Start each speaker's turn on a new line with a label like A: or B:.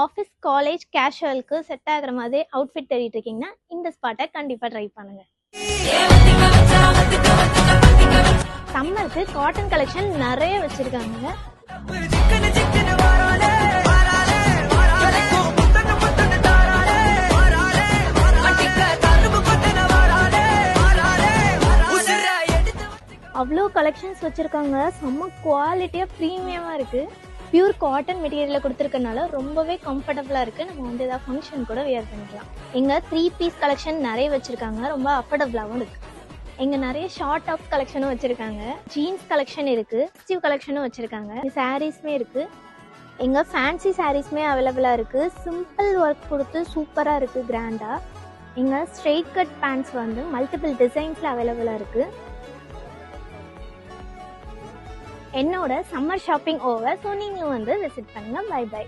A: Office college கேஷுவலுக்கு set ஆகிற மாதிரி outfit தேடிட்டு இருக்கீங்கன்னா இந்த ஸ்பாட்டை கண்டிப்பாக ட்ரை பண்ணுங்க. சம்மருக்கு காட்டன் கலெக்ஷன் நிறைய வச்சிருக்காங்க. அவ்வளோ கலெக்ஷன்ஸ் வச்சுருக்காங்க. செம்ம குவாலிட்டியாக ப்ரீமியமாக இருக்குது. பியூர் காட்டன் மெட்டீரியலில் கொடுத்துருக்கனால ரொம்பவே கம்ஃபர்டபுளாக இருக்குது. நம்ம வந்து ஏதாவது ஃபங்க்ஷன் கூட வியர் பண்ணிக்கலாம். எங்கள் 3 பீஸ் கலெக்ஷன் நிறைய வச்சுருக்காங்க. ரொம்ப அஃபோர்டபுளாகவும் இருக்குது. எங்கே நிறைய ஷார்ட் டாப் கலெக்ஷனும் வச்சுருக்காங்க. ஜீன்ஸ் கலெக்ஷன் இருக்குது. ஸ்டீவ் கலெக்ஷனும் வச்சுருக்காங்க. சாரீஸுமே இருக்குது. எங்கள் ஃபேன்சி சாரீஸுமே அவைலபிளாக இருக்குது. சிம்பிள் ஒர்க் கொடுத்து சூப்பராக இருக்குது, கிராண்டாக. எங்கள் ஸ்ட்ரெயிட் கட் பேண்ட்ஸ் வந்து மல்டிபிள் டிசைன்ஸில் அவைலபிளாக இருக்குது. என்னோட சம்மர் ஷாப்பிங் ஓவர். ஸோ நீங்களும் வந்து விசிட் பண்ணுங்கள். Bye by.